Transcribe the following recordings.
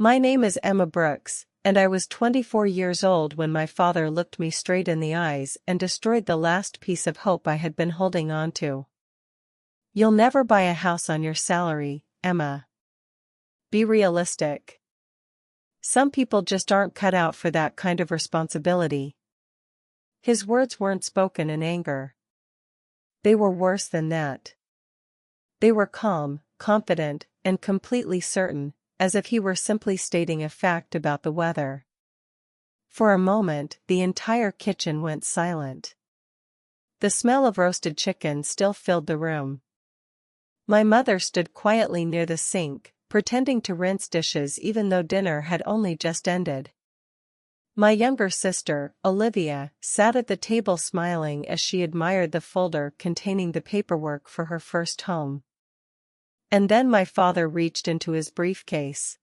My name is Emma Brooks, and I was 24 years old when my father looked me straight in the eyes and destroyed the last piece of hope I had been holding on to. You'll never buy a house on your salary, Emma. Be realistic. Some people just aren't cut out for that kind of responsibility. His words weren't spoken in anger. They were worse than that. They were calm, confident, and completely certain, as if he were simply stating a fact about the weather. For a moment, the entire kitchen went silent. The smell of roasted chicken still filled the room. My mother stood quietly near the sink, pretending to rinse dishes even though dinner had only just ended. My younger sister, Olivia, sat at the table smiling as she admired the folder containing the paperwork for her first home. And then my father reached into his briefcase.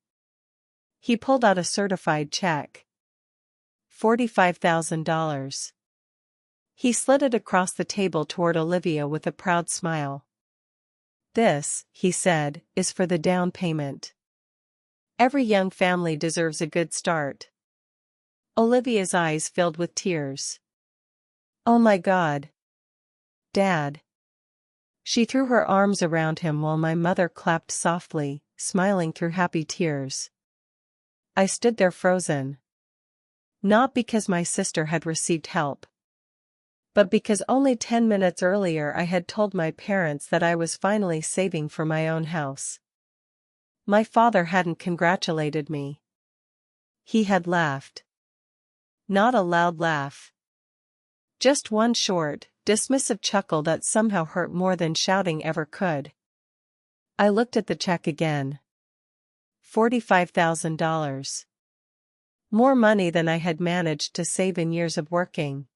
He pulled out a certified check. $45,000. He slid it across the table toward Olivia with a proud smile. This, he said, is for the down payment. Every young family deserves a good start. Olivia's eyes filled with tears. Oh my God. Dad. She threw her arms around him while my mother clapped softly, smiling through happy tears. I stood there frozen. Not because my sister had received help, but because only 10 minutes earlier I had told my parents that I was finally saving for my own house. My father hadn't congratulated me. He had laughed. Not a loud laugh. Just one short, dismissive chuckle that somehow hurt more than shouting ever could. I looked at the check again. $45,000. More money than I had managed to save in years of working.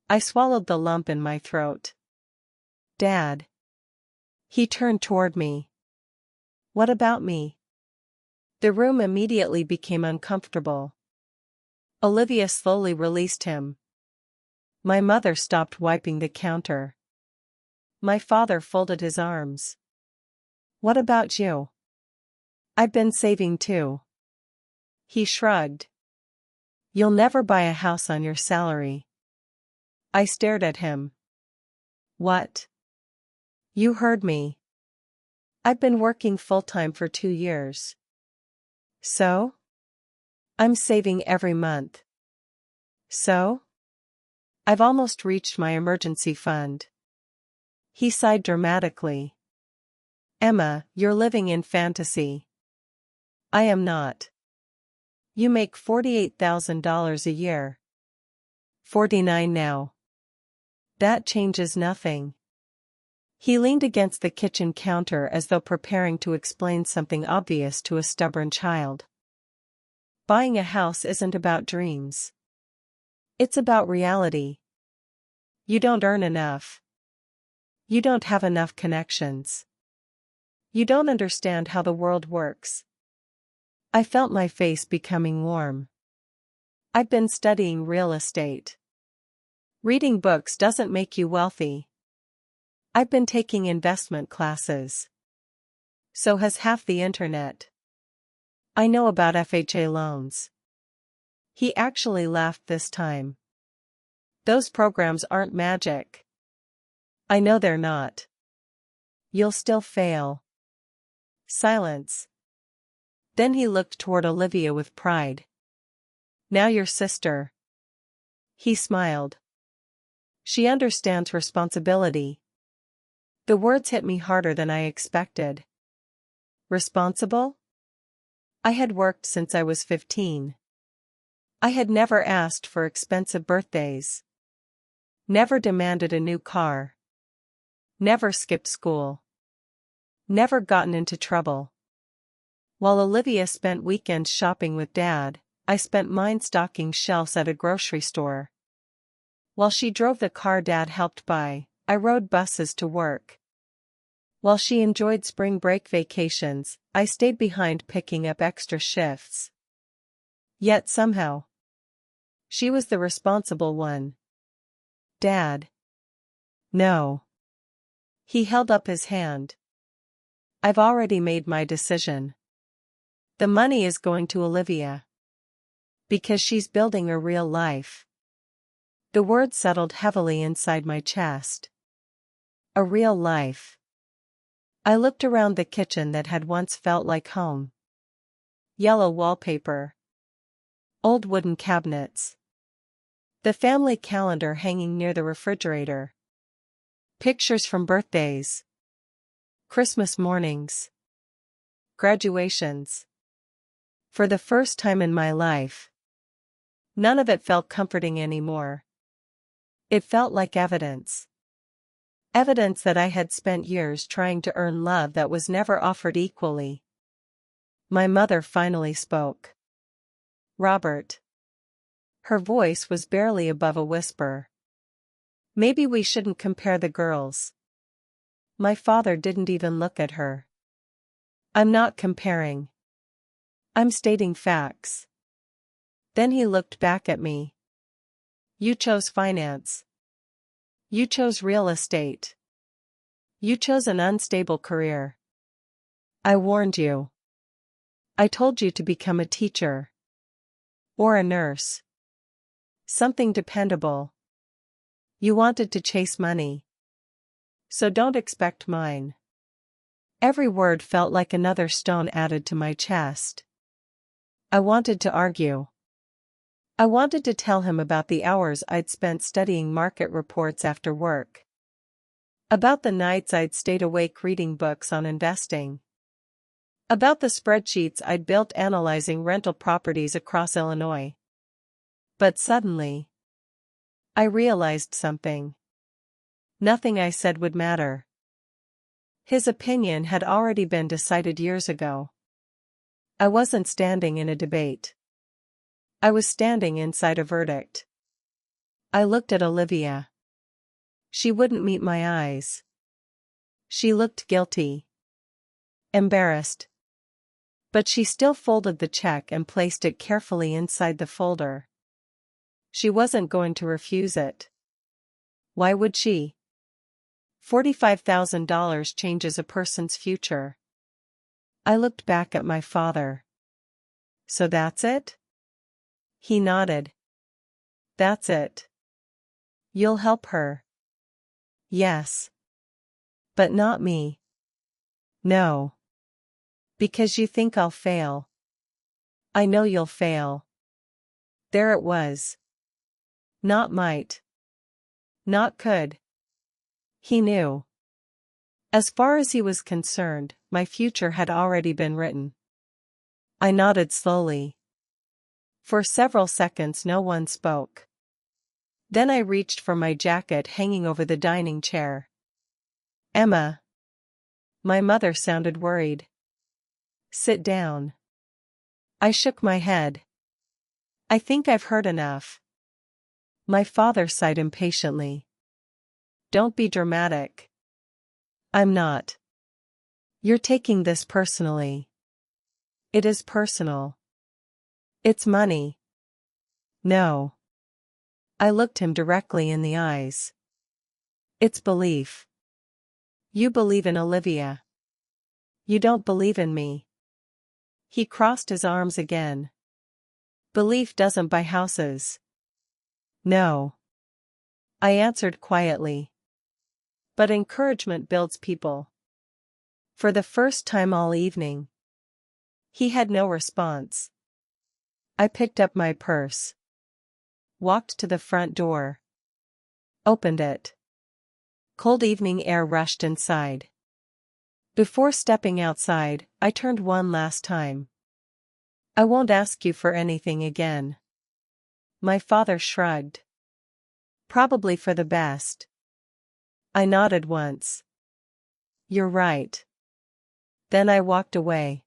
I swallowed the lump in my throat. Dad. He turned toward me. What about me? The room immediately became uncomfortable. Olivia slowly released him. My mother stopped wiping the counter. My father folded his arms. What about you? I've been saving too. He shrugged. You'll never buy a house on your salary. I stared at him. What? You heard me. I've been working full-time for 2 years. So? I'm saving every month. So? I've almost reached my emergency fund. He sighed dramatically. Emma, you're living in fantasy. I am not. You make $48,000 a year. 49 now. That changes nothing. He leaned against the kitchen counter as though preparing to explain something obvious to a stubborn child. Buying a house isn't about dreams. It's about reality. You don't earn enough. You don't have enough connections. You don't understand how the world works. I felt my face becoming warm. I've been studying real estate. Reading books doesn't make you wealthy. I've been taking investment classes. So has half the internet. I know about FHA loans. He actually laughed this time. Those programs aren't magic. I know they're not. You'll still fail. Silence. Then he looked toward Olivia with pride. Now your sister. He smiled. She understands responsibility. The words hit me harder than I expected. Responsible? I had worked since I was 15. I had never asked for expensive birthdays. Never demanded a new car. Never skipped school. Never gotten into trouble. While Olivia spent weekends shopping with Dad, I spent mine stocking shelves at a grocery store. While she drove the car Dad helped buy, I rode buses to work. While she enjoyed spring break vacations, I stayed behind picking up extra shifts. Yet somehow, she was the responsible one. Dad. No. He held up his hand. I've already made my decision. The money is going to Olivia. Because she's building a real life. The word settled heavily inside my chest. A real life. I looked around the kitchen that had once felt like home. Yellow wallpaper. Old wooden cabinets. The family calendar hanging near the refrigerator. Pictures from birthdays. Christmas mornings. Graduations. For the first time in my life, none of it felt comforting anymore. It felt like evidence. Evidence that I had spent years trying to earn love that was never offered equally. My mother finally spoke. Robert. Her voice was barely above a whisper. Maybe we shouldn't compare the girls. My father didn't even look at her. I'm not comparing. I'm stating facts. Then he looked back at me. You chose finance. You chose real estate. You chose an unstable career. I warned you. I told you to become a teacher. Or a nurse. Something dependable. You wanted to chase money. So don't expect mine. Every word felt like another stone added to my chest. I wanted to argue. I wanted to tell him about the hours I'd spent studying market reports after work. About the nights I'd stayed awake reading books on investing. About the spreadsheets I'd built analyzing rental properties across Illinois. But suddenly, I realized something. Nothing I said would matter. His opinion had already been decided years ago. I wasn't standing in a debate. I was standing inside a verdict. I looked at Olivia. She wouldn't meet my eyes. She looked guilty. Embarrassed. But she still folded the check and placed it carefully inside the folder. She wasn't going to refuse it. Why would she? $45,000 changes a person's future. I looked back at my father. So that's it? He nodded. That's it. You'll help her. Yes. But not me. No. Because you think I'll fail. I know you'll fail. There it was. Not might. Not could. He knew. As far as he was concerned, my future had already been written. I nodded slowly. For several seconds no one spoke. Then I reached for my jacket hanging over the dining chair. Emma. My mother sounded worried. Sit down. I shook my head. I think I've heard enough. My father sighed impatiently. Don't be dramatic. I'm not. You're taking this personally. It is personal. It's money. No. I looked him directly in the eyes. It's belief. You believe in Olivia. You don't believe in me. He crossed his arms again. Belief doesn't buy houses. No. I answered quietly. But encouragement builds people. For the first time all evening. He had no response. I picked up my purse. Walked to the front door. Opened it. Cold evening air rushed inside. Before stepping outside, I turned one last time. I won't ask you for anything again. My father shrugged. Probably for the best. I nodded once. You're right. Then I walked away.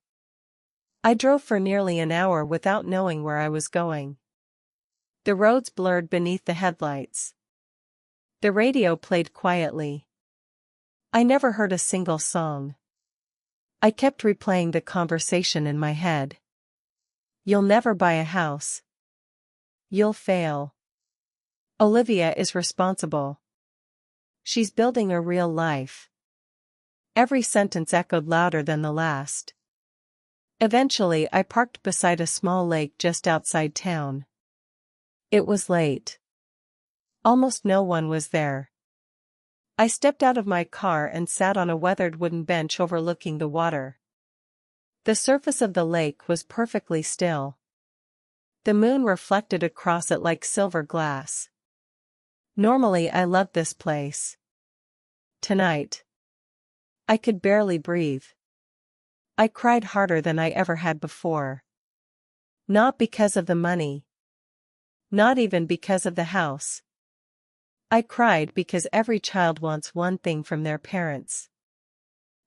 I drove for nearly an hour without knowing where I was going. The roads blurred beneath the headlights. The radio played quietly. I never heard a single song. I kept replaying the conversation in my head. You'll never buy a house. You'll fail. Olivia is responsible. She's building a real life. Every sentence echoed louder than the last. Eventually, I parked beside a small lake just outside town. It was late. Almost no one was there. I stepped out of my car and sat on a weathered wooden bench overlooking the water. The surface of the lake was perfectly still. The moon reflected across it like silver glass. Normally, I loved this place. Tonight, I could barely breathe. I cried harder than I ever had before. Not because of the money. Not even because of the house. I cried because every child wants one thing from their parents.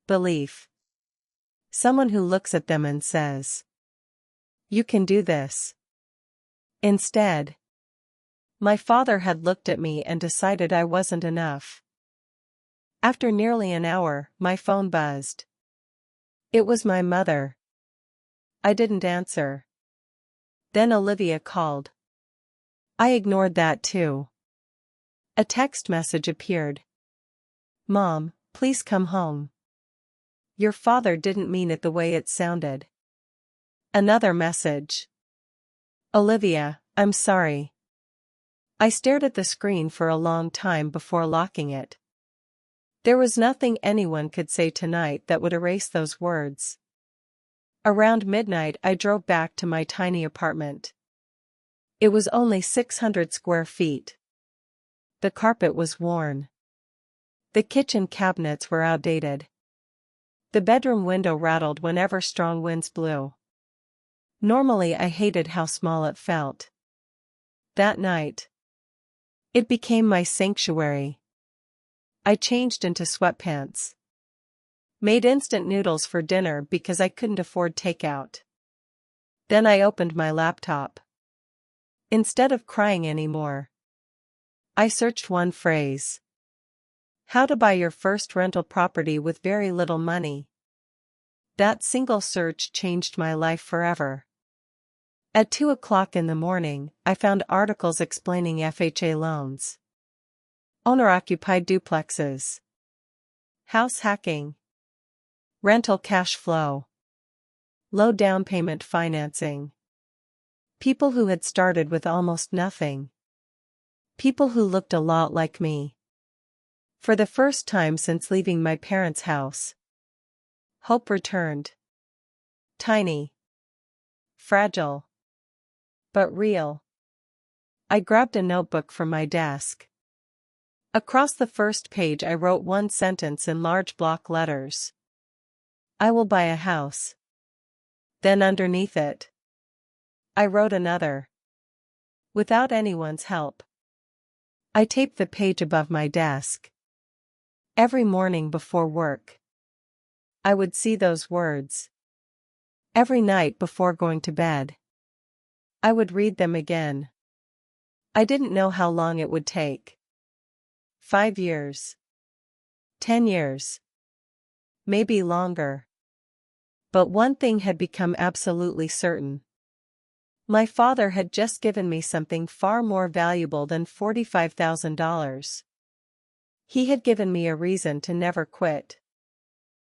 Belief. Someone who looks at them and says, "You can do this." Instead, my father had looked at me and decided I wasn't enough. After nearly an hour, my phone buzzed. It was my mother. I didn't answer. Then Olivia called. I ignored that too. A text message appeared. "Mom, please come home. Your father didn't mean it the way it sounded." Another message. "Olivia, I'm sorry." I stared at the screen for a long time before locking it. There was nothing anyone could say tonight that would erase those words. Around midnight, I drove back to my tiny apartment. It was only 600 square feet. The carpet was worn. The kitchen cabinets were outdated. The bedroom window rattled whenever strong winds blew. Normally, I hated how small it felt. That night, it became my sanctuary. I changed into sweatpants. Made instant noodles for dinner because I couldn't afford takeout. Then I opened my laptop. Instead of crying anymore, I searched one phrase. How to buy your first rental property with very little money. That single search changed my life forever. At 2 o'clock in the morning, I found articles explaining FHA loans. Owner-occupied duplexes. House hacking. Rental cash flow. Low down payment financing. People who had started with almost nothing. People who looked a lot like me. For the first time since leaving my parents' house, hope returned. Tiny. Fragile. But real. I grabbed a notebook from my desk. Across the first page I wrote one sentence in large block letters. I will buy a house. Then underneath it, I wrote another. Without anyone's help. I taped the page above my desk. Every morning before work, I would see those words. Every night before going to bed, I would read them again. I didn't know how long it would take. 5 years. 10 years. Maybe longer. But one thing had become absolutely certain. My father had just given me something far more valuable than $45,000. He had given me a reason to never quit.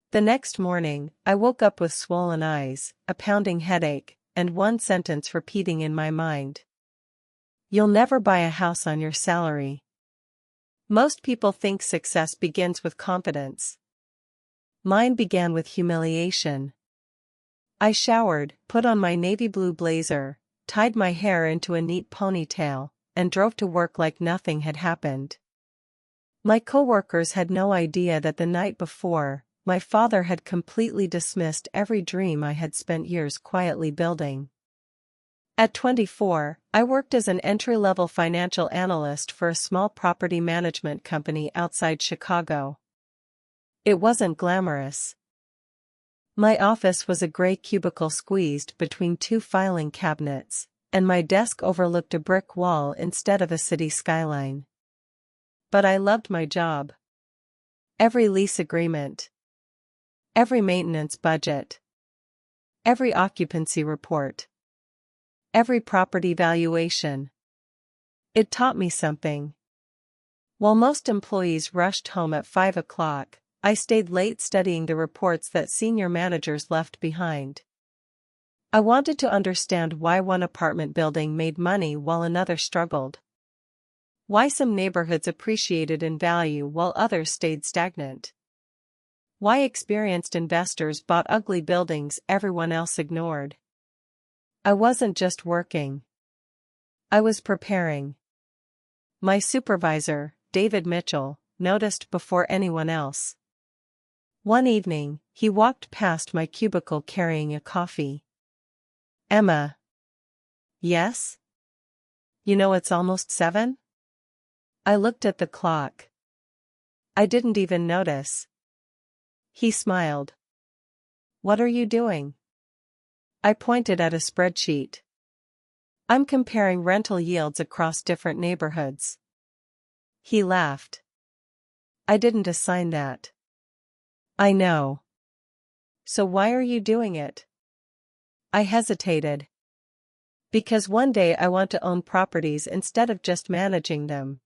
The next morning, I woke up with swollen eyes, a pounding headache, and one sentence repeating in my mind. You'll never buy a house on your salary. Most people think success begins with confidence. Mine began with humiliation. I showered, put on my navy blue blazer, tied my hair into a neat ponytail, and drove to work like nothing had happened. My coworkers had no idea that the night before, my father had completely dismissed every dream I had spent years quietly building. At 24, I worked as an entry-level financial analyst for a small property management company outside Chicago. It wasn't glamorous. My office was a gray cubicle squeezed between 2 filing cabinets, and my desk overlooked a brick wall instead of a city skyline. But I loved my job. Every lease agreement. Every maintenance budget. Every occupancy report. Every property valuation. It taught me something. While most employees rushed home at 5 o'clock, I stayed late studying the reports that senior managers left behind. I wanted to understand why one apartment building made money while another struggled. Why some neighborhoods appreciated in value while others stayed stagnant. Why experienced investors bought ugly buildings everyone else ignored. I wasn't just working. I was preparing. My supervisor, David Mitchell, noticed before anyone else. One evening, he walked past my cubicle carrying a coffee. "Emma." "Yes?" "You know it's almost 7? I looked at the clock. "I didn't even notice." He smiled. "What are you doing?" I pointed at a spreadsheet. "I'm comparing rental yields across different neighborhoods." He laughed. "I didn't assign that." "I know. So why are you doing it?" I hesitated. "Because one day I want to own properties instead of just managing them."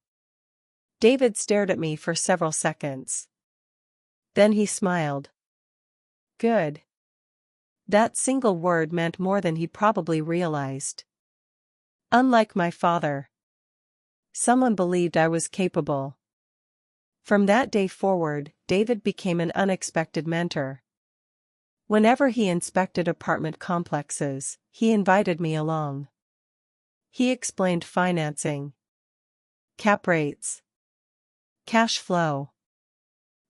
David stared at me for several seconds. Then he smiled. "Good." That single word meant more than he probably realized. Unlike my father, someone believed I was capable. From that day forward, David became an unexpected mentor. Whenever he inspected apartment complexes, he invited me along. He explained financing, cap rates, cash flow,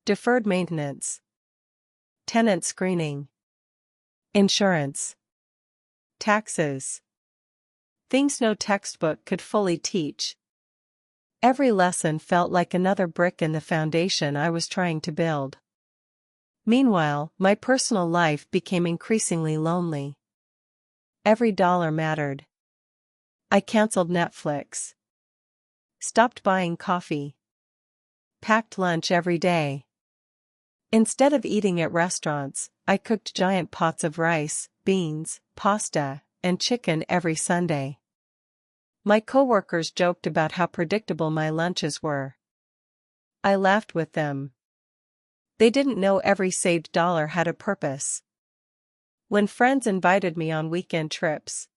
deferred maintenance, tenant screening, insurance, taxes. Things no textbook could fully teach. Every lesson felt like another brick in the foundation I was trying to build. Meanwhile, my personal life became increasingly lonely. Every dollar mattered. I canceled Netflix, stopped buying coffee, packed lunch every day. Instead of eating at restaurants, I cooked giant pots of rice, beans, pasta, and chicken every Sunday. My coworkers joked about how predictable my lunches were. I laughed with them. They didn't know every saved dollar had a purpose. When friends invited me on weekend trips,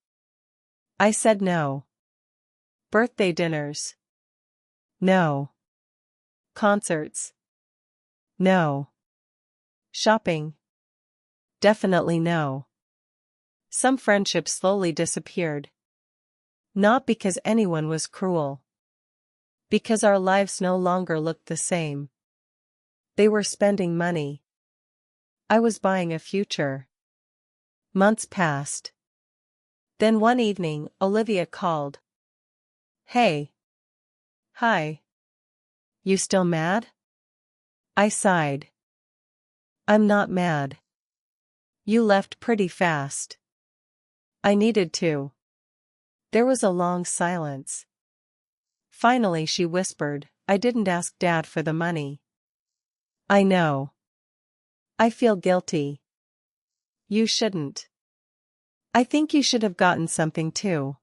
I said no. Birthday dinners? No. Concerts? No. Shopping? Definitely no. Some friendships slowly disappeared. Not because anyone was cruel. Because our lives no longer looked the same. They were spending money. I was buying a future. Months passed. Then one evening, Olivia called. "Hey." "Hi. You still mad?" I sighed. "I'm not mad. You left pretty fast." "I needed to." There was a long silence. Finally she whispered, "I didn't ask Dad for the money." "I know. I feel guilty." "You shouldn't. I think you should have gotten something too."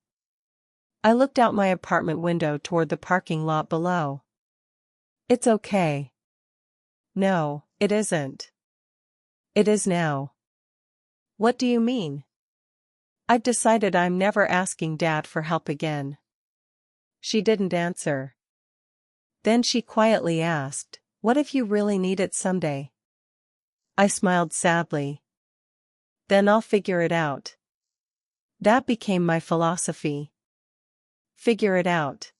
I looked out my apartment window toward the parking lot below. "It's okay." "No, it isn't." "It is now." "What do you mean?" "I've decided I'm never asking Dad for help again." She didn't answer. Then she quietly asked, "What if you really need it someday?" I smiled sadly. "Then I'll figure it out." That became my philosophy. Figure it out.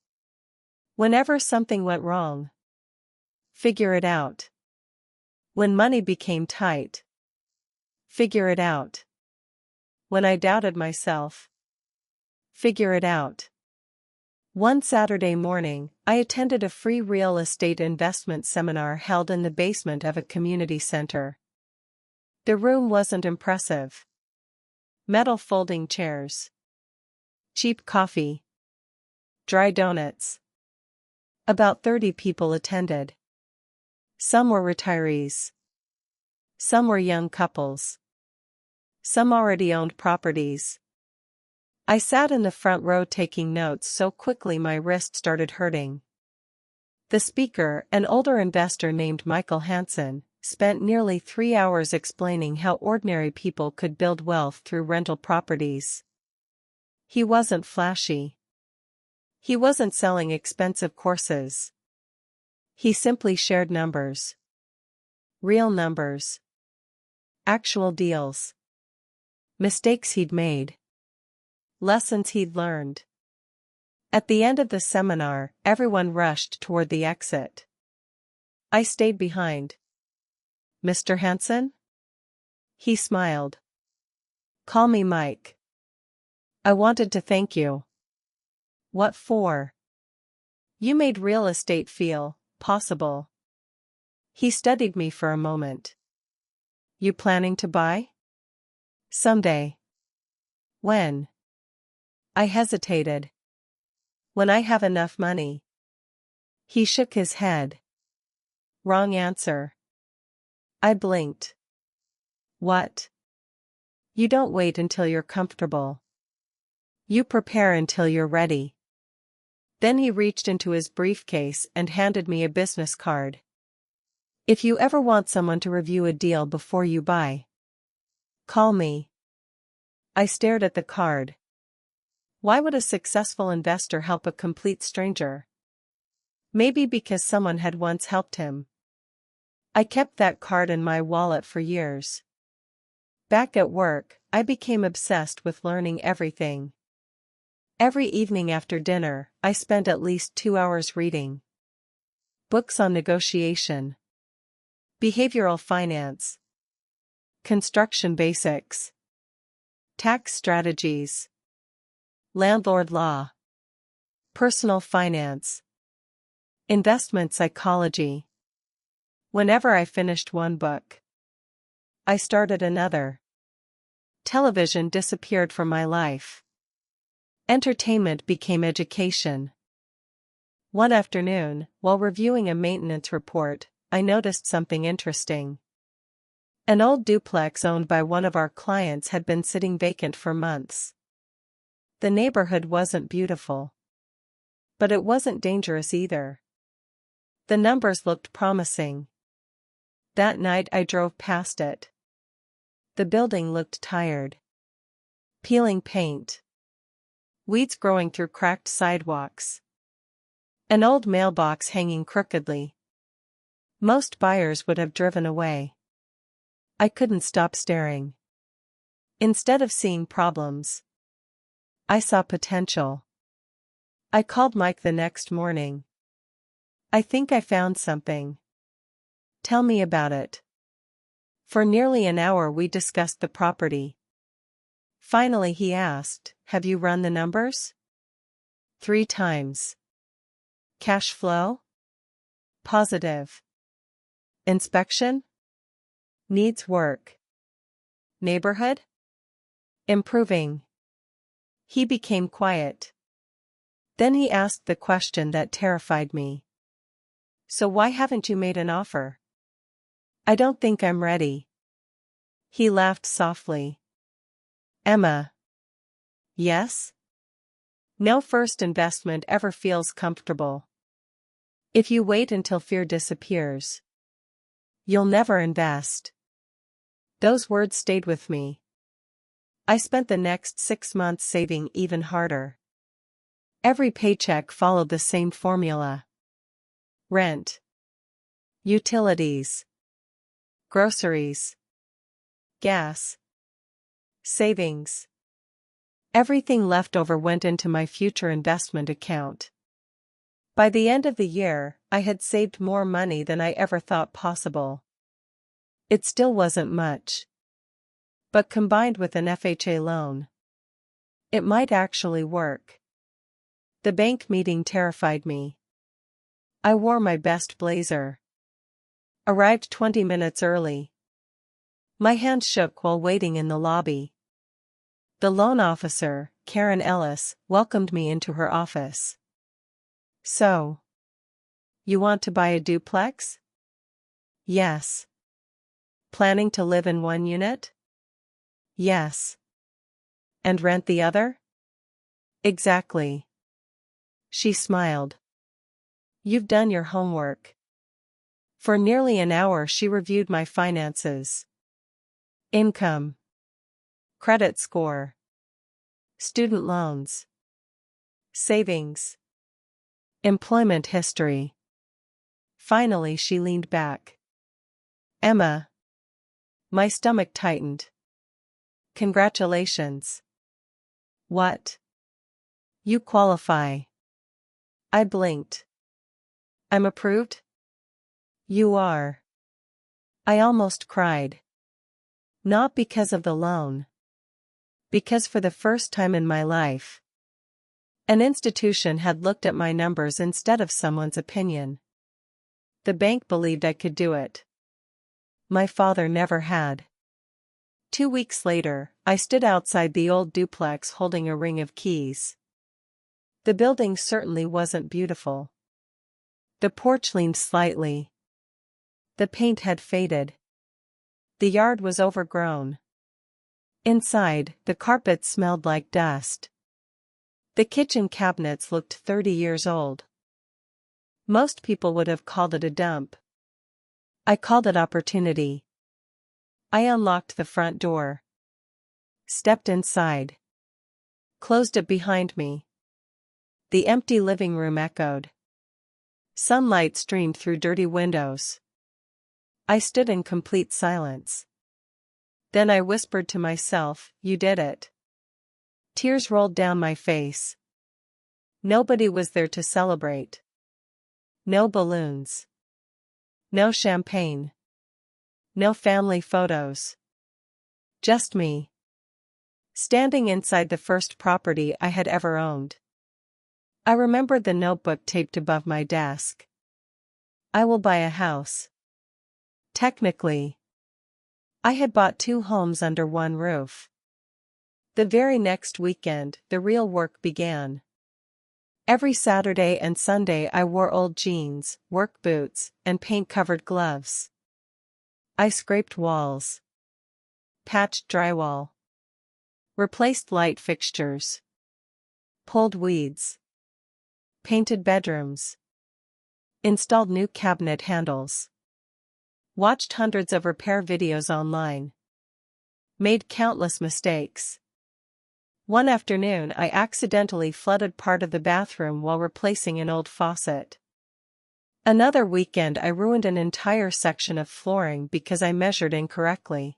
Whenever something went wrong, figure it out. When money became tight, figure it out. When I doubted myself, figure it out. One Saturday morning, I attended a free real estate investment seminar held in the basement of a community center. The room wasn't impressive. Metal folding chairs, cheap coffee, dry donuts. About 30 people attended. Some were retirees. Some were young couples. Some already owned properties. I sat in the front row taking notes so quickly my wrist started hurting. The speaker, an older investor named Michael Hansen, spent nearly 3 hours explaining how ordinary people could build wealth through rental properties. He wasn't flashy. He wasn't selling expensive courses. He simply shared numbers. Real numbers. Actual deals. Mistakes he'd made. Lessons he'd learned. At the end of the seminar, everyone rushed toward the exit. I stayed behind. "Mr. Hanson?" He smiled. "Call me Mike. I wanted to thank you." "What for?" "You made real estate feel possible." He studied me for a moment. "You planning to buy?" "Someday." "When?" I hesitated. "When I have enough money." He shook his head. "Wrong answer." I blinked. "What?" "You don't wait until you're comfortable. You prepare until you're ready." Then he reached into his briefcase and handed me a business card. "If you ever want someone to review a deal before you buy, call me." I stared at the card. Why would a successful investor help a complete stranger? Maybe because someone had once helped him. I kept that card in my wallet for years. Back at work, I became obsessed with learning everything. Every evening after dinner, I spent at least 2 hours reading. Books on negotiation. Behavioral finance. Construction basics. Tax strategies. Landlord law. Personal finance. Investment psychology. Whenever I finished one book, I started another. Television disappeared from my life. Entertainment became education. One afternoon, while reviewing a maintenance report, I noticed something interesting. An old duplex owned by one of our clients had been sitting vacant for months. The neighborhood wasn't beautiful. But it wasn't dangerous either. The numbers looked promising. That night I drove past it. The building looked tired. Peeling paint. Weeds growing through cracked sidewalks. An old mailbox hanging crookedly. Most buyers would have driven away. I couldn't stop staring. Instead of seeing problems, I saw potential. I called Mike the next morning. "I think I found something." "Tell me about it." For nearly an hour we discussed the property. Finally he asked, "Have you run the numbers?" 3 times. "Cash flow?" "Positive." "Inspection?" "Needs work." "Neighborhood?" "Improving." He became quiet. Then he asked the question that terrified me. "So why haven't you made an offer?" "I don't think I'm ready." He laughed softly. "Emma." "Yes?" "No first investment ever feels comfortable. If you wait until fear disappears, you'll never invest." Those words stayed with me. I spent the next 6 months saving even harder. Every paycheck followed the same formula. Rent. Utilities. Groceries. Gas. Savings. Everything left over went into my future investment account. By the end of the year, I had saved more money than I ever thought possible. It still wasn't much. But combined with an FHA loan, it might actually work. The bank meeting terrified me. I wore my best blazer. Arrived 20 minutes early. My hand shook while waiting in the lobby. The loan officer, Karen Ellis, welcomed me into her office. "So, you want to buy a duplex?" "Yes." "Planning to live in one unit?" "Yes." "And rent the other?" "Exactly." She smiled. "You've done your homework." For nearly an hour she reviewed my finances. Income. Credit score. Student loans. Savings. Employment history. Finally she leaned back. Emma. My stomach tightened. Congratulations. What? You qualify. I blinked. I'm approved? You are. I almost cried. Not because of the loan. Because for the first time in my life, an institution had looked at my numbers instead of someone's opinion. The bank believed I could do it. My father never had. 2 weeks later, I stood outside the old duplex holding a ring of keys. The building certainly wasn't beautiful. The porch leaned slightly. The paint had faded. The yard was overgrown. Inside, the carpet smelled like dust. The kitchen cabinets looked 30 years old. Most people would have called it a dump. I called it opportunity. I unlocked the front door. Stepped inside. Closed it behind me. The empty living room echoed. Sunlight streamed through dirty windows. I stood in complete silence. Then I whispered to myself, "You did it." Tears rolled down my face. Nobody was there to celebrate. No balloons. No champagne. No family photos. Just me. Standing inside the first property I had ever owned. I remembered the notebook taped above my desk. I will buy a house. Technically, I had bought 2 homes under one roof. The very next weekend, the real work began. Every Saturday and Sunday I wore old jeans, work boots, and paint-covered gloves. I scraped walls. Patched drywall. Replaced light fixtures. Pulled weeds. Painted bedrooms. Installed new cabinet handles. Watched hundreds of repair videos online. Made countless mistakes. One afternoon I accidentally flooded part of the bathroom while replacing an old faucet. Another weekend I ruined an entire section of flooring because I measured incorrectly.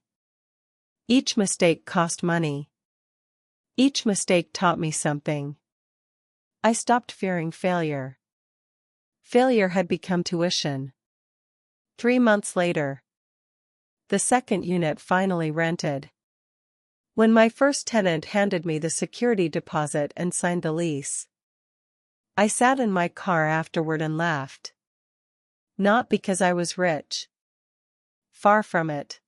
Each mistake cost money. Each mistake taught me something. I stopped fearing failure. Failure had become tuition. 3 months later, the second unit finally rented. When my first tenant handed me the security deposit and signed the lease, I sat in my car afterward and laughed. Not because I was rich. Far from it.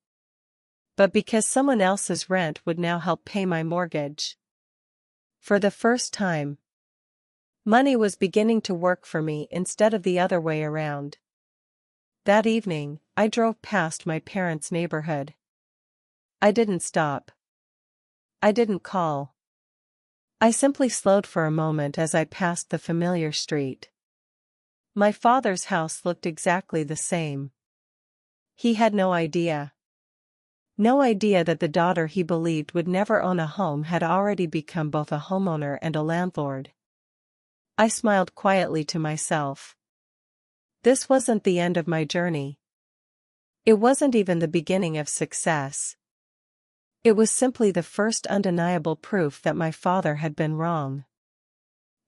But because someone else's rent would now help pay my mortgage. For the first time, money was beginning to work for me instead of the other way around. That evening, I drove past my parents' neighborhood. I didn't stop. I didn't call. I simply slowed for a moment as I passed the familiar street. My father's house looked exactly the same. He had no idea. No idea that the daughter he believed would never own a home had already become both a homeowner and a landlord. I smiled quietly to myself. This wasn't the end of my journey. It wasn't even the beginning of success. It was simply the first undeniable proof that my father had been wrong.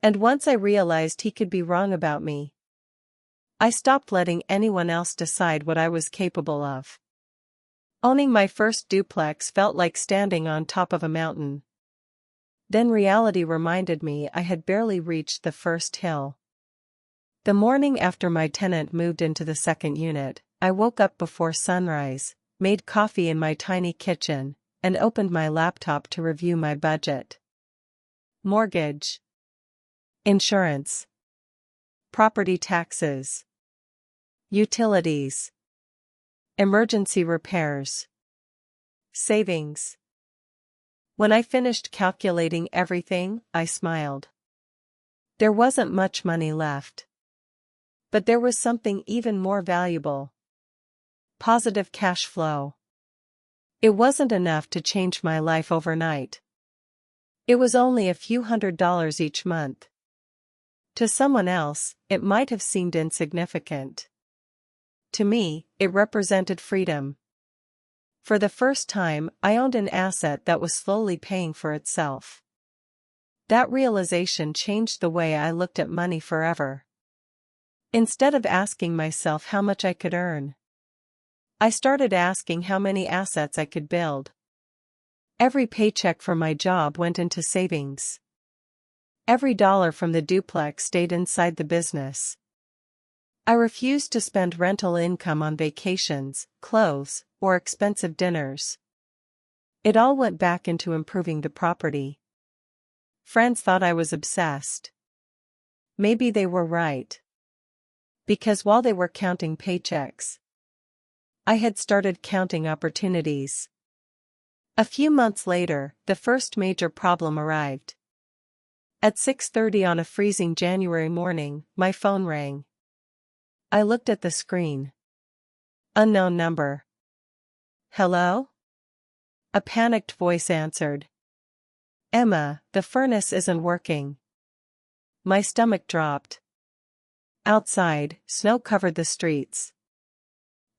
And once I realized he could be wrong about me, I stopped letting anyone else decide what I was capable of. Owning my first duplex felt like standing on top of a mountain. Then reality reminded me I had barely reached the first hill. The morning after my tenant moved into the second unit, I woke up before sunrise, made coffee in my tiny kitchen, and opened my laptop to review my budget. Mortgage. Insurance. Property taxes. Utilities. Emergency repairs. Savings. When I finished calculating everything, I smiled. There wasn't much money left. But there was something even more valuable. Positive cash flow. It wasn't enough to change my life overnight. It was only a few $100s each month. To someone else, it might have seemed insignificant. To me, it represented freedom. For the first time, I owned an asset that was slowly paying for itself. That realization changed the way I looked at money forever. Instead of asking myself how much I could earn, I started asking how many assets I could build. Every paycheck from my job went into savings. Every dollar from the duplex stayed inside the business. I refused to spend rental income on vacations, clothes, or expensive dinners. It all went back into improving the property. Friends thought I was obsessed. Maybe they were right. Because while they were counting paychecks, I had started counting opportunities. A few months later, the first major problem arrived. At 6:30 on a freezing January morning, my phone rang. I looked at the screen. Unknown number. Hello? A panicked voice answered. Emma, the furnace isn't working. My stomach dropped. Outside, snow covered the streets.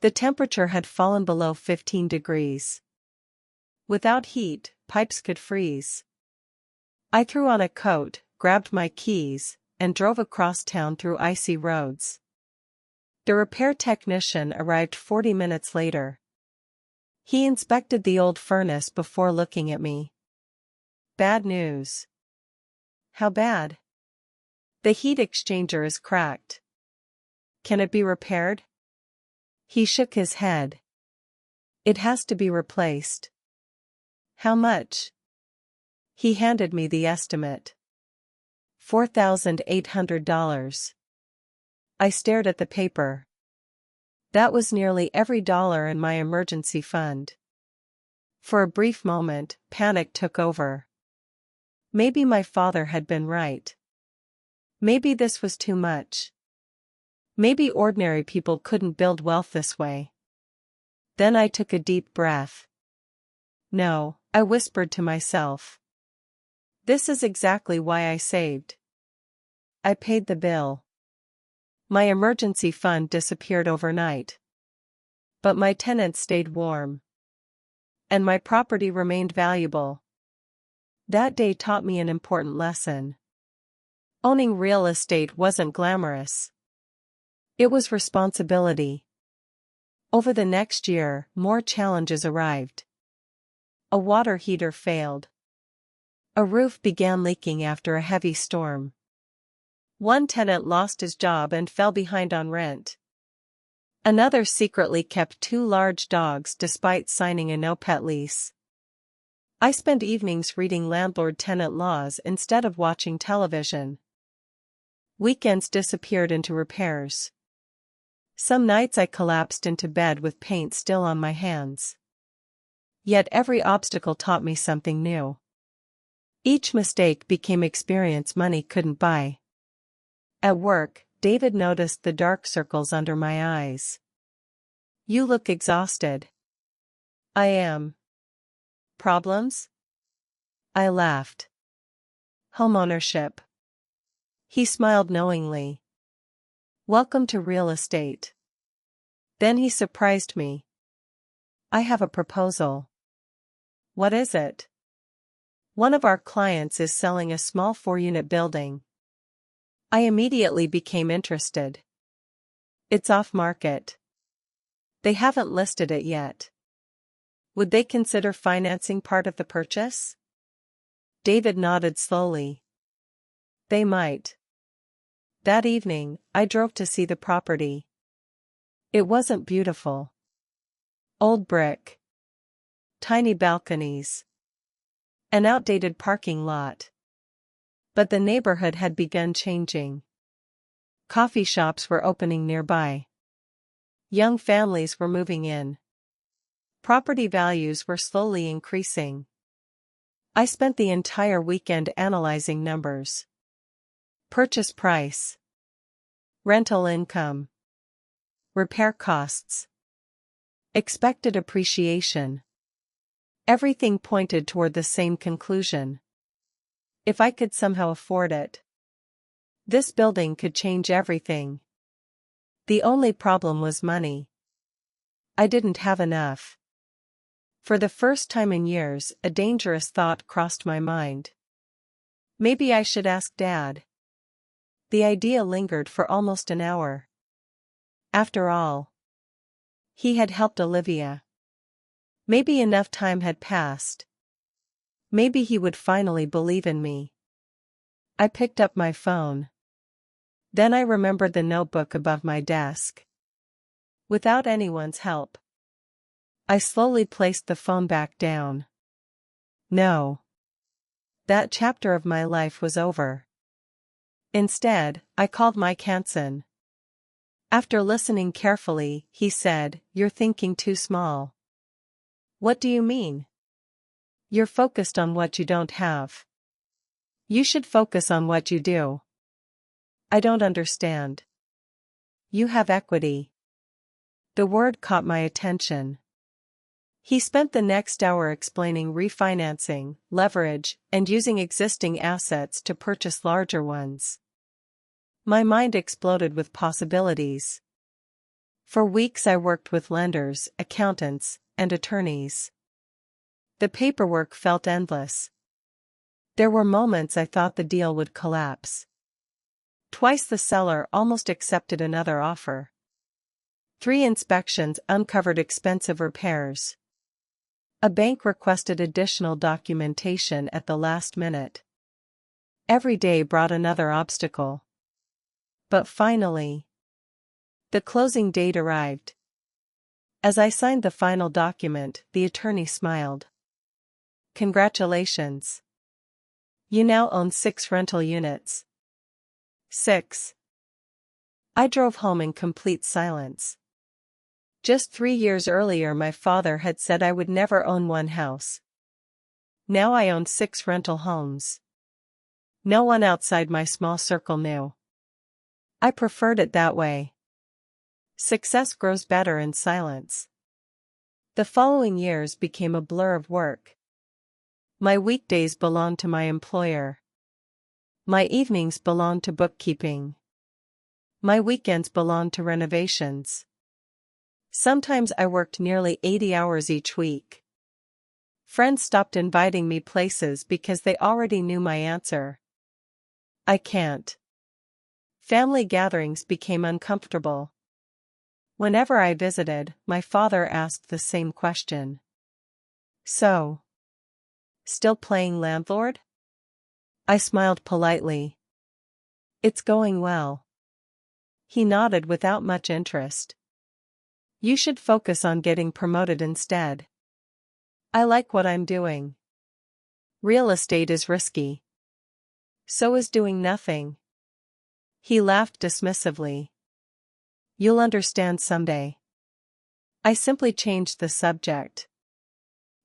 The temperature had fallen below 15 degrees. Without heat, pipes could freeze. I threw on a coat, grabbed my keys, and drove across town through icy roads. The repair technician arrived 40 minutes later. He inspected the old furnace before looking at me. Bad news. How bad? The heat exchanger is cracked. Can it be repaired? He shook his head. It has to be replaced. How much? He handed me the estimate. $4,800. I stared at the paper. That was nearly every dollar in my emergency fund. For a brief moment, panic took over. Maybe my father had been right. Maybe this was too much. Maybe ordinary people couldn't build wealth this way. Then I took a deep breath. No, I whispered to myself. This is exactly why I saved. I paid the bill. My emergency fund disappeared overnight. But my tenants stayed warm. And my property remained valuable. That day taught me an important lesson. Owning real estate wasn't glamorous. It was responsibility. Over the next year, more challenges arrived. A water heater failed. A roof began leaking after a heavy storm. One tenant lost his job and fell behind on rent. Another secretly kept 2 large dogs despite signing a no-pet lease. I spent evenings reading landlord-tenant laws instead of watching television. Weekends disappeared into repairs. Some nights I collapsed into bed with paint still on my hands. Yet every obstacle taught me something new. Each mistake became experience money couldn't buy. At work, David noticed the dark circles under my eyes. You look exhausted. I am. Problems? I laughed. Homeownership. He smiled knowingly. Welcome to real estate. Then he surprised me. I have a proposal. What is it? One of our clients is selling a small 4-unit building. I immediately became interested. It's off-market. They haven't listed it yet. Would they consider financing part of the purchase? David nodded slowly. They might. That evening, I drove to see the property. It wasn't beautiful. Old brick. Tiny balconies. An outdated parking lot. But the neighborhood had begun changing. Coffee shops were opening nearby. Young families were moving in. Property values were slowly increasing. I spent the entire weekend analyzing numbers. Purchase price. Rental income. Repair costs. Expected appreciation. Everything pointed toward the same conclusion. If I could somehow afford it, this building could change everything. The only problem was money. I didn't have enough. For the first time in years, a dangerous thought crossed my mind. Maybe I should ask Dad. The idea lingered for almost an hour. After all, he had helped Olivia. Maybe enough time had passed. Maybe he would finally believe in me. I picked up my phone. Then I remembered the notebook above my desk. Without anyone's help, I slowly placed the phone back down. No. That chapter of my life was over. Instead, I called Mike Hansen. After listening carefully, he said, "You're thinking too small." "What do you mean?" "You're focused on what you don't have. You should focus on what you do." "I don't understand." "You have equity." The word caught my attention. He spent the next hour explaining refinancing, leverage, and using existing assets to purchase larger ones. My mind exploded with possibilities. For weeks I worked with lenders, accountants, and attorneys. The paperwork felt endless. There were moments I thought the deal would collapse. Twice the seller almost accepted another offer. 3 inspections uncovered expensive repairs. A bank requested additional documentation at the last minute. Every day brought another obstacle. But finally, the closing date arrived. As I signed the final document, the attorney smiled. "Congratulations. You now own 6 rental units." 6. I drove home in complete silence. Just 3 years earlier my father had said I would never own one house. Now I own 6 rental homes. No one outside my small circle knew. I preferred it that way. Success grows better in silence. The following years became a blur of work. My weekdays belonged to my employer. My evenings belonged to bookkeeping. My weekends belonged to renovations. Sometimes I worked nearly 80 hours each week. Friends stopped inviting me places because they already knew my answer. "I can't." Family gatherings became uncomfortable. Whenever I visited, my father asked the same question. "So, still playing landlord?" I smiled politely. "It's going well." He nodded without much interest. "You should focus on getting promoted instead." "I like what I'm doing." "Real estate is risky." "So is doing nothing." He laughed dismissively. "You'll understand someday." I simply changed the subject.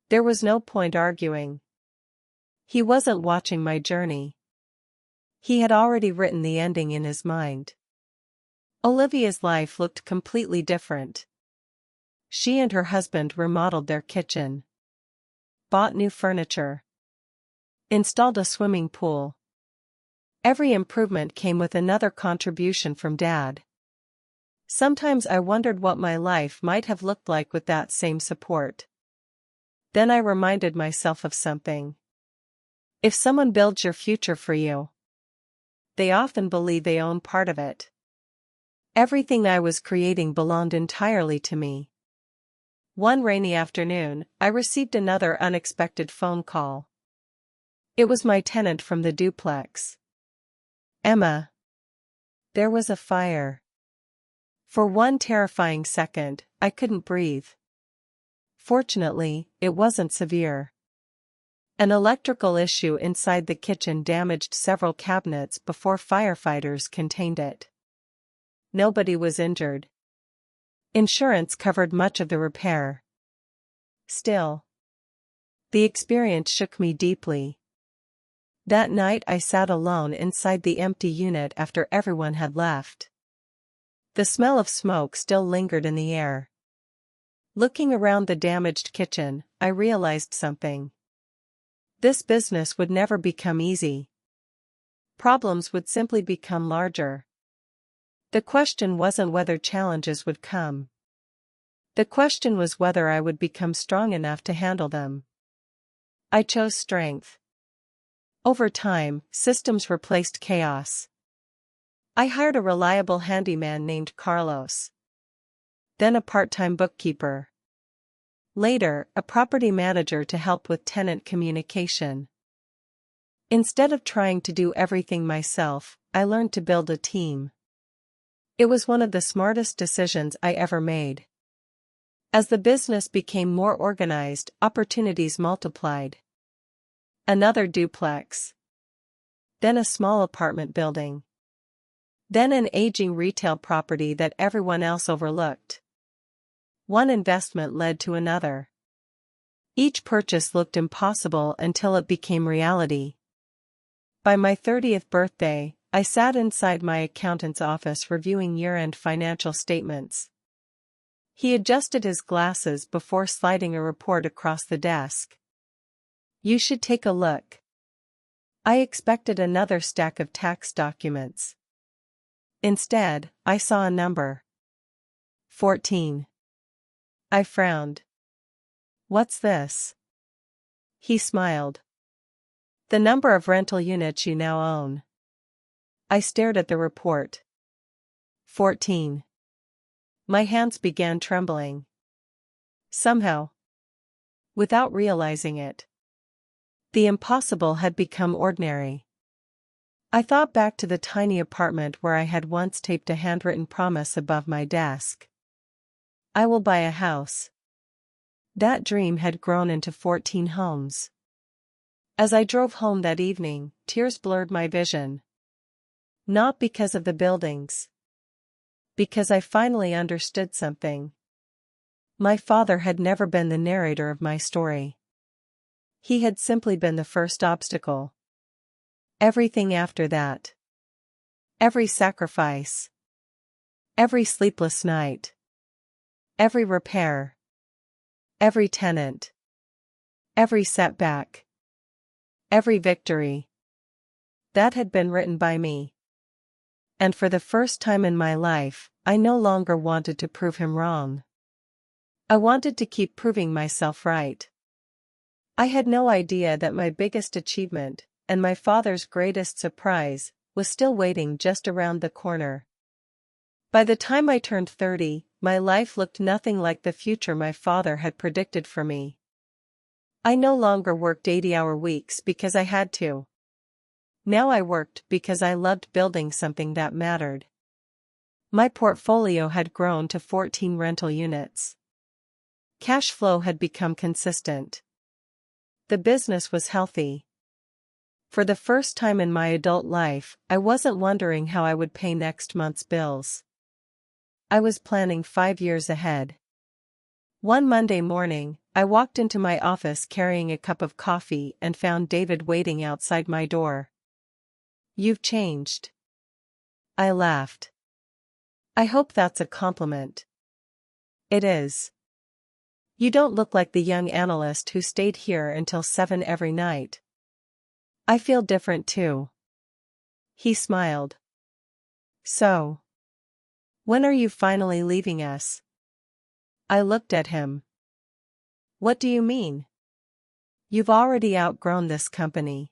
There was no point arguing. He wasn't watching my journey. He had already written the ending in his mind. Olivia's life looked completely different. She and her husband remodeled their kitchen, bought new furniture, installed a swimming pool. Every improvement came with another contribution from Dad. Sometimes I wondered what my life might have looked like with that same support. Then I reminded myself of something. If someone builds your future for you, they often believe they own part of it. Everything I was creating belonged entirely to me. One rainy afternoon, I received another unexpected phone call. It was my tenant from the duplex. "Emma, there was a fire." For one terrifying second, I couldn't breathe. Fortunately, it wasn't severe. An electrical issue inside the kitchen damaged several cabinets before firefighters contained it. Nobody was injured. Insurance covered much of the repair. Still, the experience shook me deeply. That night I sat alone inside the empty unit after everyone had left. The smell of smoke still lingered in the air. Looking around the damaged kitchen, I realized something. This business would never become easy. Problems would simply become larger. The question wasn't whether challenges would come. The question was whether I would become strong enough to handle them. I chose strength. Over time, systems replaced chaos. I hired a reliable handyman named Carlos. Then a part-time bookkeeper. Later, a property manager to help with tenant communication. Instead of trying to do everything myself, I learned to build a team. It was one of the smartest decisions I ever made. As the business became more organized, opportunities multiplied. Another duplex. Then a small apartment building. Then an aging retail property that everyone else overlooked. One investment led to another. Each purchase looked impossible until it became reality. By my 30th birthday, I sat inside my accountant's office reviewing year-end financial statements. He adjusted his glasses before sliding a report across the desk. "You should take a look." I expected another stack of tax documents. Instead, I saw a number. 14. I frowned. "What's this?" He smiled. "The number of rental units you now own." I stared at the report. 14. My hands began trembling. Somehow, without realizing it, the impossible had become ordinary. I thought back to the tiny apartment where I had once taped a handwritten promise above my desk. I will buy a house. That dream had grown into 14 homes. As I drove home that evening, tears blurred my vision. Not because of the buildings. Because I finally understood something. My father had never been the narrator of my story. He had simply been the first obstacle. Everything after that. Every sacrifice. Every sleepless night. Every repair. Every tenant. Every setback. Every victory. That had been written by me. And for the first time in my life, I no longer wanted to prove him wrong. I wanted to keep proving myself right. I had no idea that my biggest achievement, and my father's greatest surprise, was still waiting just around the corner. By the time I turned 30, my life looked nothing like the future my father had predicted for me. I no longer worked 80-hour weeks because I had to. Now I worked because I loved building something that mattered. My portfolio had grown to 14 rental units. Cash flow had become consistent. The business was healthy. For the first time in my adult life, I wasn't wondering how I would pay next month's bills. I was planning 5 years ahead. One Monday morning, I walked into my office carrying a cup of coffee and found David waiting outside my door. "You've changed." I laughed. "I hope that's a compliment." "It is. You don't look like the young analyst who stayed here until 7 every night." "I feel different too." He smiled. "So, when are you finally leaving us?" I looked at him. "What do you mean?" "You've already outgrown this company."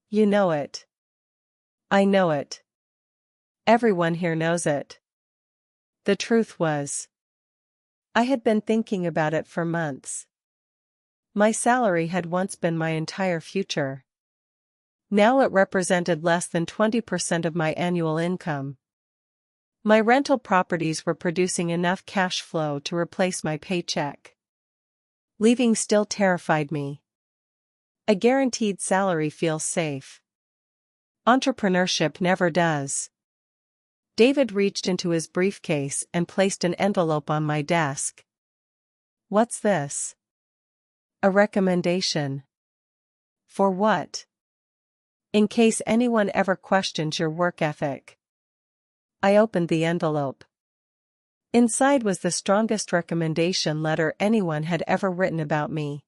"You know it." "I know it. Everyone here knows it." The truth was, I had been thinking about it for months. My salary had once been my entire future. Now it represented less than 20% of my annual income. My rental properties were producing enough cash flow to replace my paycheck. Leaving still terrified me. A guaranteed salary feels safe. Entrepreneurship never does. David reached into his briefcase and placed an envelope on my desk. "What's this?" "A recommendation." "For what?" "In case anyone ever questions your work ethic." I opened the envelope. Inside was the strongest recommendation letter anyone had ever written about me.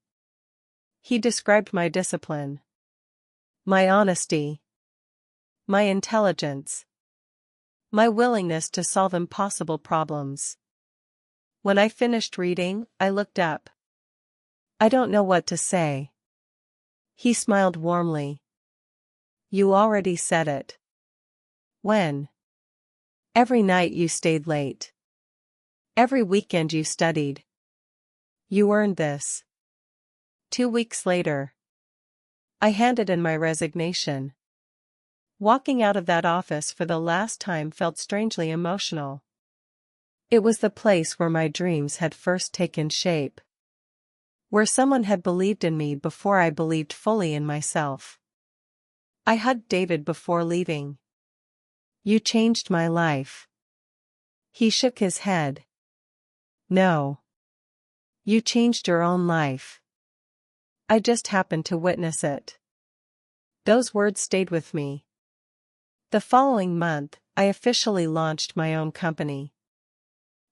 He described my discipline, my honesty, my intelligence, my willingness to solve impossible problems. When I finished reading, I looked up. "I don't know what to say." He smiled warmly. "You already said it." "When?" "Every night you stayed late. Every weekend you studied. You earned this." 2 weeks later, I handed in my resignation. Walking out of that office for the last time felt strangely emotional. It was the place where my dreams had first taken shape. Where someone had believed in me before I believed fully in myself. I hugged David before leaving. "You changed my life." He shook his head. "No. You changed your own life. I just happened to witness it." Those words stayed with me. The following month, I officially launched my own company,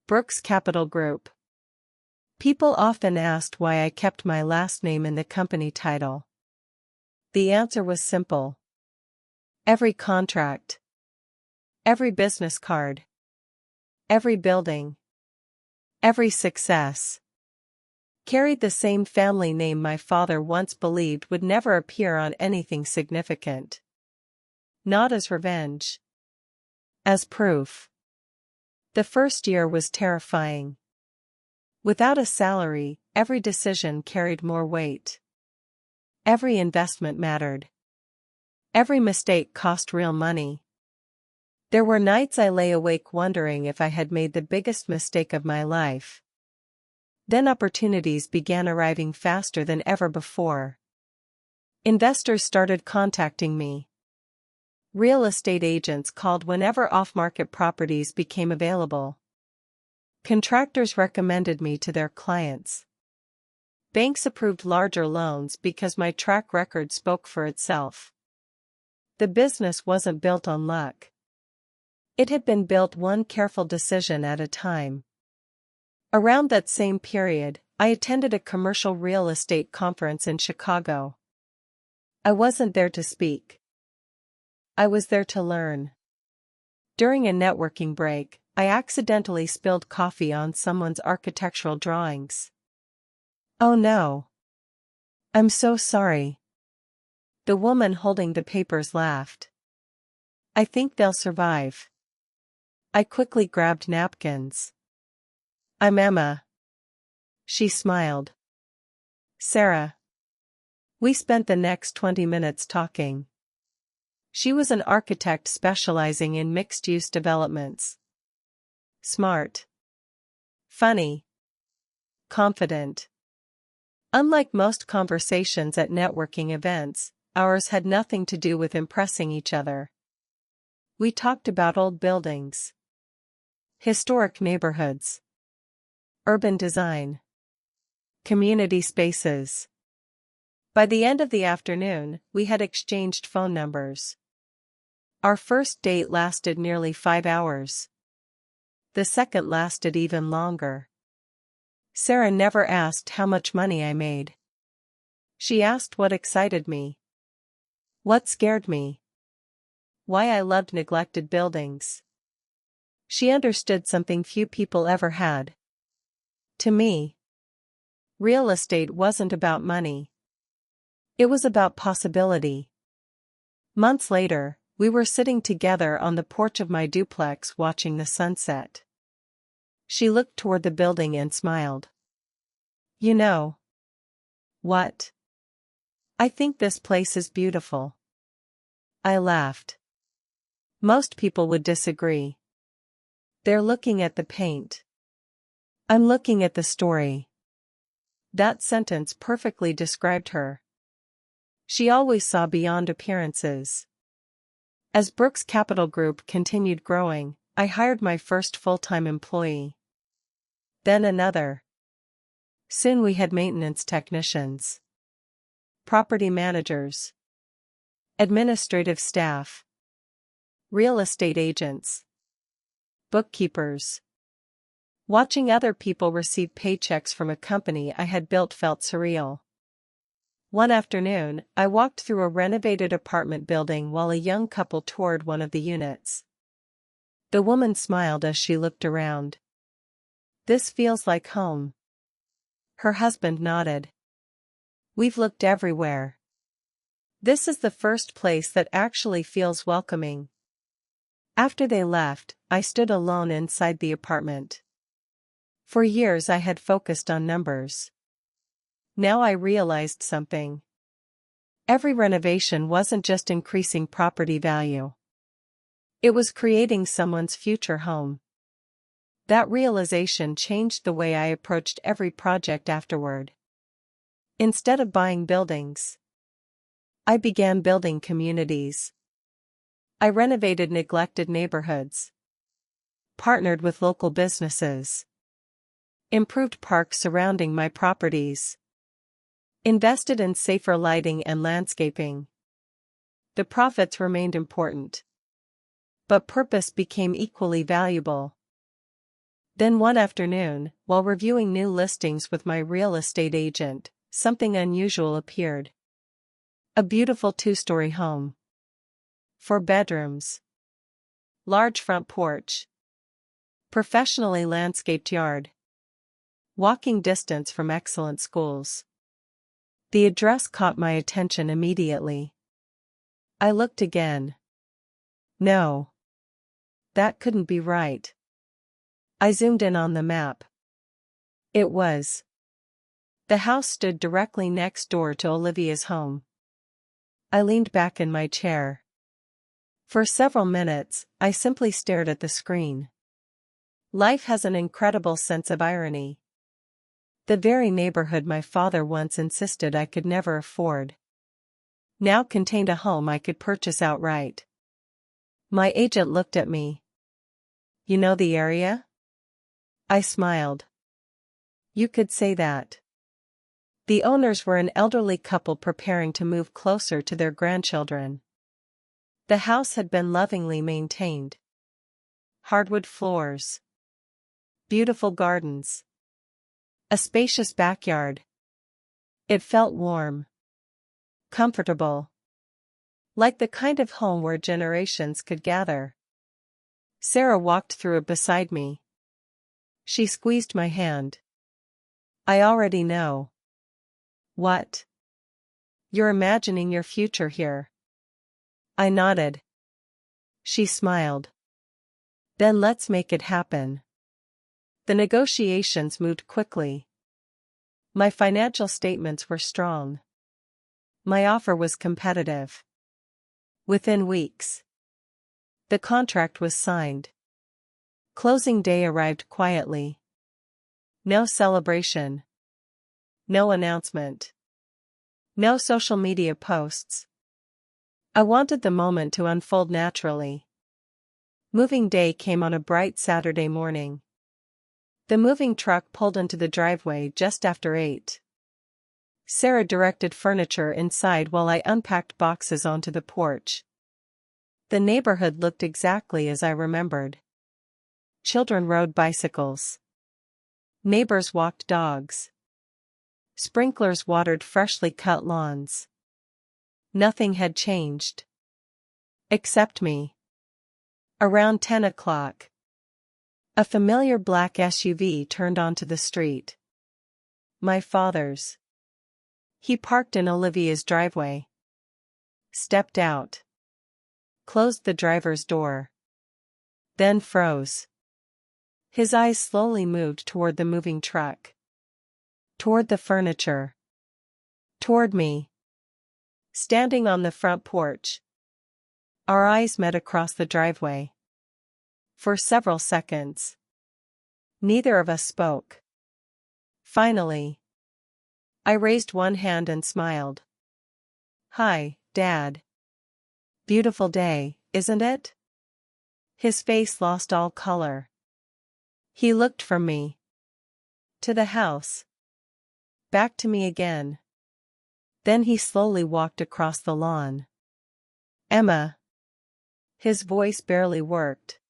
Brooks Capital Group. People often asked why I kept my last name in the company title. The answer was simple. Every contract, every business card, every building, every success carried the same family name my father once believed would never appear on anything significant. Not as revenge. As proof. The first year was terrifying. Without a salary, every decision carried more weight. Every investment mattered. Every mistake cost real money. There were nights I lay awake wondering if I had made the biggest mistake of my life. Then opportunities began arriving faster than ever before. Investors started contacting me. Real estate agents called whenever off-market properties became available. Contractors recommended me to their clients. Banks approved larger loans because my track record spoke for itself. The business wasn't built on luck. It had been built one careful decision at a time. Around that same period, I attended a commercial real estate conference in Chicago. I wasn't there to speak. I was there to learn. During a networking break, I accidentally spilled coffee on someone's architectural drawings. "Oh no. I'm so sorry." The woman holding the papers laughed. "I think they'll survive." I quickly grabbed napkins. "I'm Emma." She smiled. "Sarah." We spent the next 20 minutes talking. She was an architect specializing in mixed-use developments. Smart. Funny. Confident. Unlike most conversations at networking events, ours had nothing to do with impressing each other. We talked about old buildings, historic neighborhoods, urban design, community spaces. By the end of the afternoon, we had exchanged phone numbers. Our first date lasted nearly 5 hours. The second lasted even longer. Sarah never asked how much money I made. She asked what excited me, what scared me, why I loved neglected buildings. She understood something few people ever had. To me, real estate wasn't about money. It was about possibility. Months later, we were sitting together on the porch of my duplex watching the sunset. She looked toward the building and smiled. "You know." "What?" "I think this place is beautiful." I laughed. "Most people would disagree. They're looking at the paint. I'm looking at the story." That sentence perfectly described her. She always saw beyond appearances. As Brooks Capital Group continued growing, I hired my first full-time employee. Then another. Soon we had maintenance technicians, property managers, administrative staff, real estate agents, bookkeepers. Watching other people receive paychecks from a company I had built felt surreal. One afternoon, I walked through a renovated apartment building while a young couple toured one of the units. The woman smiled as she looked around. "This feels like home." Her husband nodded. "We've looked everywhere. This is the first place that actually feels welcoming." After they left, I stood alone inside the apartment. For years I had focused on numbers. Now I realized something. Every renovation wasn't just increasing property value. It was creating someone's future home. That realization changed the way I approached every project afterward. Instead of buying buildings, I began building communities. I renovated neglected neighborhoods, partnered with local businesses, improved parks surrounding my properties, invested in safer lighting and landscaping. The profits remained important, but purpose became equally valuable. Then one afternoon, while reviewing new listings with my real estate agent, something unusual appeared. A beautiful two-story home. 4 bedrooms. Large front porch. Professionally landscaped yard. Walking distance from excellent schools. The address caught my attention immediately. I looked again. No. That couldn't be right. I zoomed in on the map. It was. The house stood directly next door to Olivia's home. I leaned back in my chair. For several minutes, I simply stared at the screen. Life has an incredible sense of irony. The very neighborhood my father once insisted I could never afford now contained a home I could purchase outright. My agent looked at me. "You know the area?" I smiled. "You could say that." The owners were an elderly couple preparing to move closer to their grandchildren. The house had been lovingly maintained. Hardwood floors. Beautiful gardens. A spacious backyard. It felt warm. Comfortable. Like the kind of home where generations could gather. Sarah walked through it beside me. She squeezed my hand. "I already know." "What?" "You're imagining your future here." I nodded. She smiled. "Then let's make it happen." The negotiations moved quickly. My financial statements were strong. My offer was competitive. Within weeks, the contract was signed. Closing day arrived quietly. No celebration. No announcement. No social media posts. I wanted the moment to unfold naturally. Moving day came on a bright Saturday morning. The moving truck pulled into the driveway just after 8. Sarah directed furniture inside while I unpacked boxes onto the porch. The neighborhood looked exactly as I remembered. Children rode bicycles. Neighbors walked dogs. Sprinklers watered freshly cut lawns. Nothing had changed. Except me. Around 10 o'clock. A familiar black SUV turned onto the street. My father's. He parked in Olivia's driveway. Stepped out. Closed the driver's door. Then froze. His eyes slowly moved toward the moving truck. Toward the furniture. Toward me. Standing on the front porch. Our eyes met across the driveway. For several seconds. Neither of us spoke. Finally, I raised one hand and smiled. "Hi, Dad. Beautiful day, isn't it?" His face lost all color. He looked from me to the house, back to me again. Then he slowly walked across the lawn. "Emma." His voice barely worked.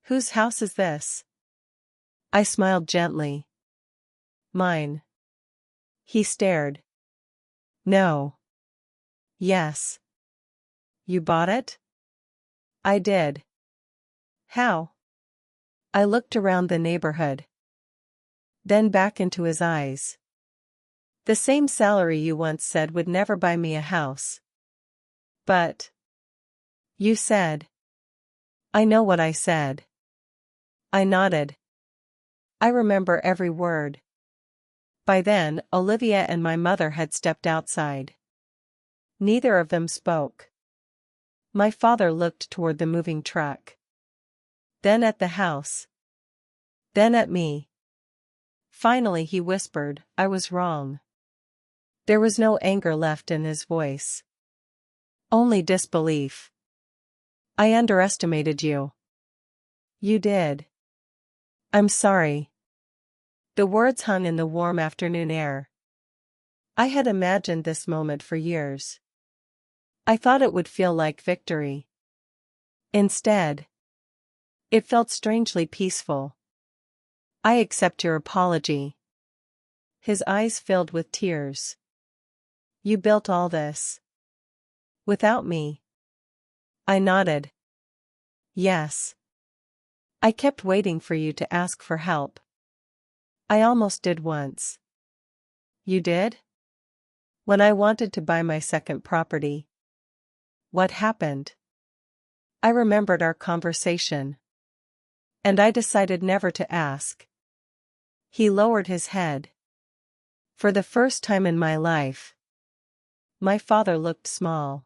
"Whose house is this?" I smiled gently. Mine. He stared. No. Yes. You bought it? I did. How? I looked around the neighborhood. Then back into his eyes. The same salary you once said would never buy me a house. But. You said. I know what I said. I nodded. I remember every word. By then, Olivia and my mother had stepped outside. Neither of them spoke. My father looked toward the moving truck. Then at the house. Then at me. Finally he whispered, I was wrong. There was no anger left in his voice. Only disbelief. I underestimated you. You did. I'm sorry. The words hung in the warm afternoon air. I had imagined this moment for years. I thought it would feel like victory. Instead, it felt strangely peaceful. I accept your apology. His eyes filled with tears. You built all this. Without me. I nodded. Yes. I kept waiting for you to ask for help. I almost did once. You did? When I wanted to buy my second property. What happened? I remembered our conversation. And I decided never to ask. He lowered his head. For the first time in my life. My father looked small.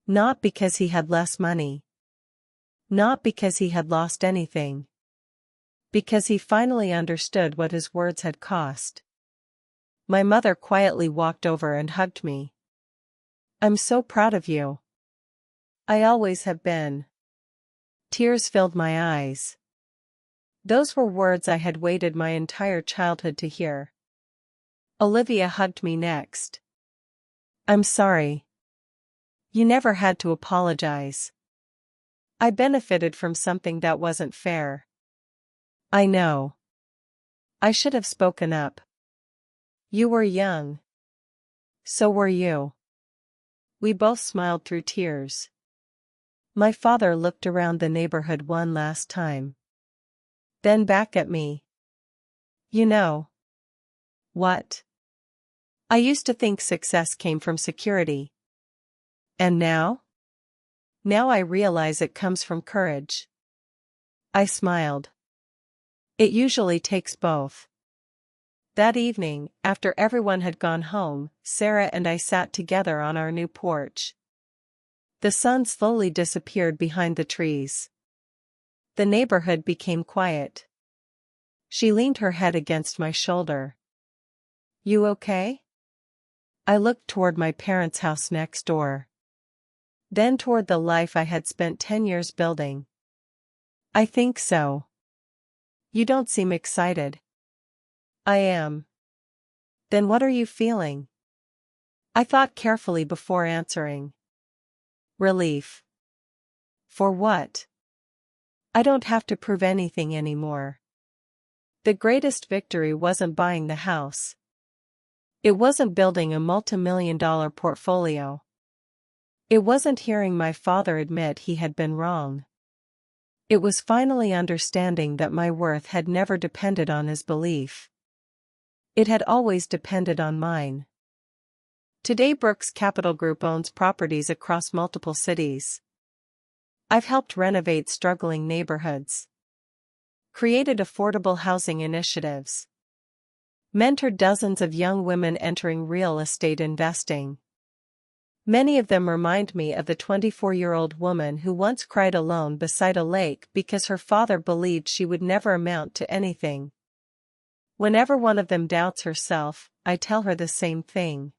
Not because he had less money. Not because he had lost anything. Because he finally understood what his words had cost. My mother quietly walked over and hugged me. I'm so proud of you. I always have been. Tears filled my eyes. Those were words I had waited my entire childhood to hear. Olivia hugged me next. I'm sorry. You never had to apologize. I benefited from something that wasn't fair. I know. I should have spoken up. You were young. So were you. We both smiled through tears. My father looked around the neighborhood one last time. Then back at me. You know. What? I used to think success came from security. And now? Now I realize it comes from courage. I smiled. It usually takes both. That evening, after everyone had gone home, Sarah and I sat together on our new porch. The sun slowly disappeared behind the trees. The neighborhood became quiet. She leaned her head against my shoulder. You okay? I looked toward my parents' house next door. Then toward the life I had spent 10 years building. I think so. You don't seem excited. I am. Then what are you feeling? I thought carefully before answering. Relief. For what? I don't have to prove anything anymore. The greatest victory wasn't buying the house. It wasn't building a multi-million-dollar portfolio. It wasn't hearing my father admit he had been wrong. It was finally understanding that my worth had never depended on his belief. It had always depended on mine. Today Brooks Capital Group owns properties across multiple cities. I've helped renovate struggling neighborhoods. Created affordable housing initiatives. Mentored dozens of young women entering real estate investing. Many of them remind me of the 24-year-old woman who once cried alone beside a lake because her father believed she would never amount to anything. Whenever one of them doubts herself, I tell her the same thing.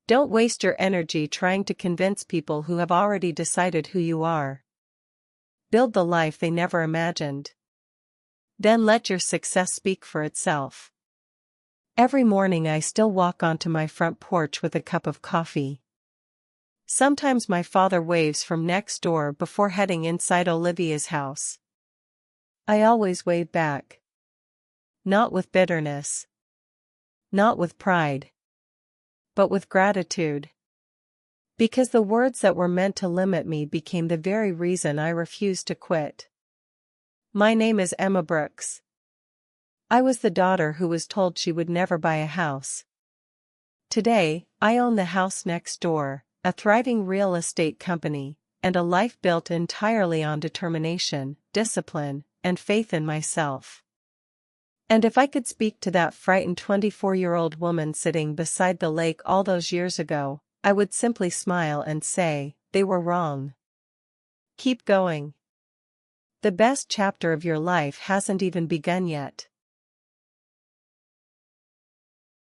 Don't waste your energy trying to convince people who have already decided who you are. Build the life they never imagined. Then let your success speak for itself. Every morning I still walk onto my front porch with a cup of coffee. Sometimes my father waves from next door before heading inside Olivia's house. I always wave back. Not with bitterness. Not with pride. But with gratitude. Because the words that were meant to limit me became the very reason I refused to quit. My name is Emma Brooks. I was the daughter who was told she would never buy a house. Today, I own the house next door, a thriving real estate company, and a life built entirely on determination, discipline, and faith in myself. And if I could speak to that frightened 24-year-old woman sitting beside the lake all those years ago, I would simply smile and say, they were wrong. Keep going. The best chapter of your life hasn't even begun yet.